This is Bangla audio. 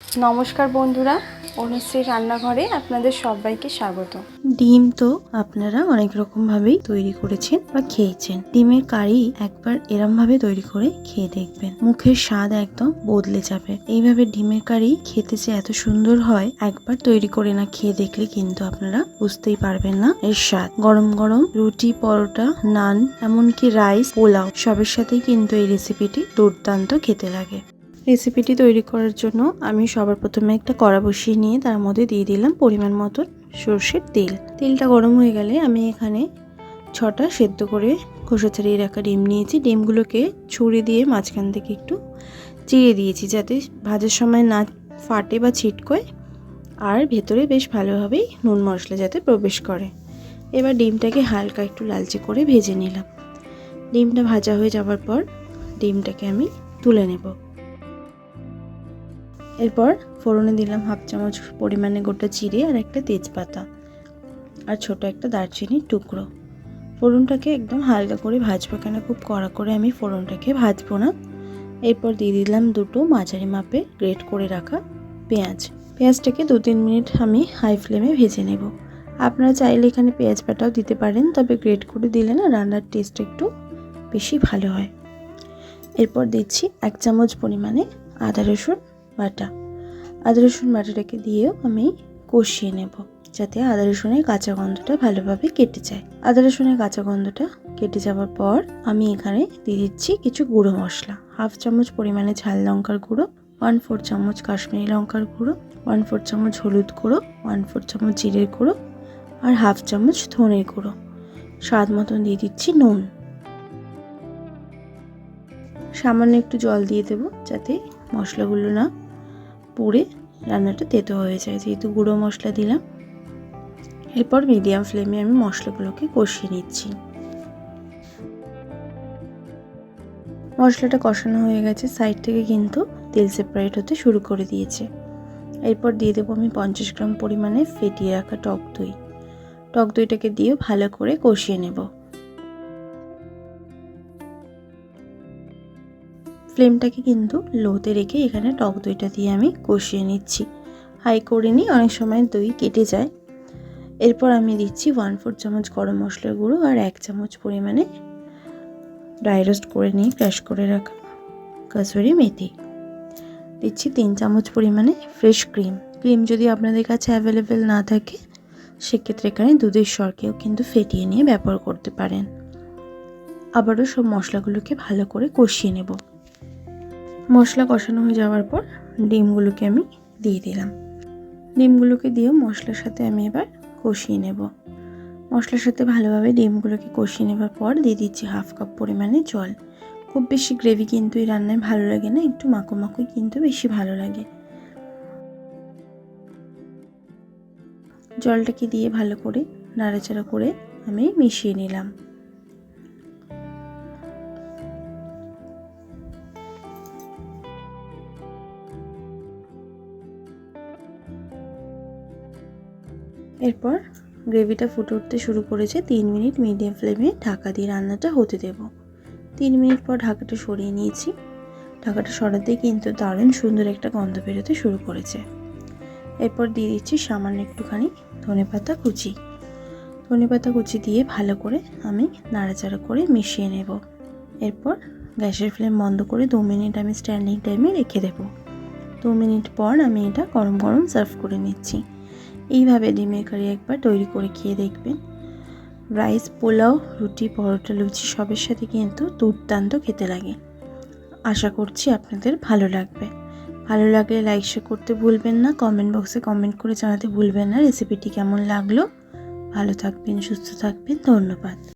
নমস্কার বন্ধুরা, অনুশ্রী রান্নাঘরে আপনাদের সবাইকে স্বাগত। ডিম তো আপনারা অনেক রকম ভাবেই তৈরি করেছেন বা খেয়েছেন। ডিমের কারি একবার এরম ভাবে তৈরি করে খেয়ে দেখবেন, মুখের স্বাদ একদম বদলে যাবে। এইভাবে ডিমের কারি খেতে যে এত সুন্দর হয়, একবার তৈরি করে না খেয়ে দেখলে কিন্তু আপনারা বুঝতেই পারবেন না এর স্বাদ। গরম গরম রুটি, পরোটা, নান, এমনকি রাইস, পোলাও সবের সাথেই কিন্তু এই রেসিপিটি দুর্দান্ত খেতে লাগে। রেসিপিটি তৈরি করার জন্য আমি সবার প্রথমে একটা কড়া বসিয়ে নিয়ে তার মধ্যে দিয়ে দিলাম পরিমাণ মতন সর্ষের তেল। তেলটা গরম হয়ে গেলে আমি এখানে 6টা সেদ্ধ করে খোসা ছাড়িয়ে রাখা ডিম নিয়েছি। ডিমগুলোকে ছুরি দিয়ে মাঝখান থেকে একটু চিড়ে দিয়েছি, যাতে ভাজার সময় না ফাটে বা ছিটকোয়, আর ভেতরে বেশ ভালোভাবেই নুন মশলা যাতে প্রবেশ করে। এবার ডিমটাকে হালকা একটু লালচে করে ভেজে নিলাম। ডিমটা ভাজা হয়ে যাওয়ার পর ডিমটাকে আমি তুলে নেব। এরপর ফোড়নে দিলাম 1/2 চামচ পরিমাণে গোটা জিরে আর একটা তেজপাতা আর ছোট একটা দারচিনির টুকরো। ফোড়নটাকে একদম হালকা করে ভাজবো, কেন খুব কড়া করে আমি ফোড়নটাকে ভাজবো না। এরপর দিয়ে দিলাম 2টো মাঝারি মাপে গ্রেট করে রাখা পেঁয়াজ। পেঁয়াজটাকে 2-3 মিনিট আমি হাই ফ্লেমে ভেজে নেব। আপনারা চাইলে এখানে পেঁয়াজ বাটাও দিতে পারেন, তবে গ্রেট করে দিলে না রান্নার টেস্ট একটু বেশি ভালো হয়। এরপর দিচ্ছি 1 চামচ পরিমাণে আদা রসুন বাটা। আদা রসুন বাটাটাকে দিয়েও আমি কষিয়ে নেব, যাতে আদা রসুনের কাঁচা গন্ধটা ভালোভাবে কেটে যায়। আদা রসুনের কাঁচা গন্ধটা কেটে যাওয়ার পর আমি এখানে দিয়ে দিচ্ছি কিছু গুঁড়ো মশলা। 1/2 চামচ পরিমাণে ঝাল লঙ্কার গুঁড়ো, 1/4 চামচ কাশ্মীরি লঙ্কার গুঁড়ো, 1/4 চামচ হলুদ গুঁড়ো, 1/4 চামচ জিরের গুঁড়ো আর 1/2 চামচ ধনের গুঁড়ো। স্বাদ মতন দিয়ে দিচ্ছি নুন। সামান্য একটু জল দিয়ে দেবো, যাতে মশলাগুলো না পুড়ে রান্নাটা তেতো হয়ে যায়, যেহেতু গুঁড়ো মশলা দিলাম। এরপর মিডিয়াম ফ্লেমে আমি মশলাগুলোকে কষিয়ে নিচ্ছি। মশলাটা কষানো হয়ে গেছে, সাইড থেকে কিন্তু তেল সেপারেট হতে শুরু করে দিয়েছে। এরপর দিয়ে দেবো আমি 50 গ্রাম পরিমাণে ফেটিয়ে রাখা টক দই। টক দইটাকে দিয়েও ভালো করে কষিয়ে নেব। ফ্লেমটাকে কিন্তু লোতে রেখে এখানে টক দইটা দিয়ে আমি কষিয়ে নিচ্ছি। হাই করে নিই, অনেক সময় দই কেটে যায়। এরপর আমি দিচ্ছি 1/4 চামচ গরম মশলার গুঁড়ো আর 1 চামচ পরিমাণে ড্রাই রোস্ট করে নিয়ে ক্রাশ করে রাখা কাসুরি মেথি। দিচ্ছি 3 চামচ পরিমাণে ফ্রেশ ক্রিম। ক্রিম যদি আপনাদের কাছে অ্যাভেলেবেল না থাকে, সেক্ষেত্রে এখানে দুধের সরকেও কিন্তু ফেটিয়ে নিয়ে ব্যবহার করতে পারেন। আবারও সব মশলাগুলোকে ভালো করে কষিয়ে নেব। মশলা কষানো হয়ে যাওয়ার পর ডিমগুলোকে আমি দিয়ে দিলাম। ডিমগুলোকে দিয়েও মশলার সাথে আমি এবার কষিয়ে নেব। মশলার সাথে ভালোভাবে ডিমগুলোকে কষিয়ে নেবার পর দিয়ে দিচ্ছি 1/2 কাপ পরিমাণে জল। খুব বেশি গ্রেভি কিন্তু এই রান্নায় ভালো লাগে না, একটু মাখো মাখোই কিন্তু বেশি ভালো লাগে। জলটাকে দিয়ে ভালো করে নাড়াচাড়া করে আমি মিশিয়ে নিলাম। এরপর গ্রেভিটা ফুটে উঠতে শুরু করেছে। 3 মিনিট মিডিয়াম ফ্লেমে ঢাকা দিয়ে রান্নাটা হতে দেব। 3 মিনিট পর ঢাকাটা সরিয়ে নিয়েছি। ঢাকাটা সরাতেই কিন্তু দারুণ সুন্দর একটা গন্ধ বেরোতে শুরু করেছে। এরপর দিয়ে দিচ্ছি সামান্য একটুখানি ধনেপাতা কুচি। ধনেপাতা কুচি দিয়ে ভালো করে আমি নাড়াচাড়া করে মিশিয়ে নেব। এরপর গ্যাসের ফ্লেম বন্ধ করে 2 মিনিট আমি স্ট্যান্ডিং টাইমে রেখে দেব। 2 মিনিট পর আমি এটা গরম গরম সার্ভ করে নিচ্ছি। এইভাবে ডিমের কারি একবার তৈরি করে খেয়ে দেখবেন। রাইস, পোলাও, রুটি, পরোটা, লুচি সবের সাথে কিন্তু দুর্দান্ত খেতে লাগে। আশা করছি আপনাদের ভালো লাগবে। ভালো লাগলে লাইক শেয়ার করতে ভুলবেন না, কমেন্ট বক্সে কমেন্ট করে জানাতে ভুলবেন না রেসিপিটি কেমন লাগলো। ভালো থাকবেন, সুস্থ থাকবেন, ধন্যবাদ।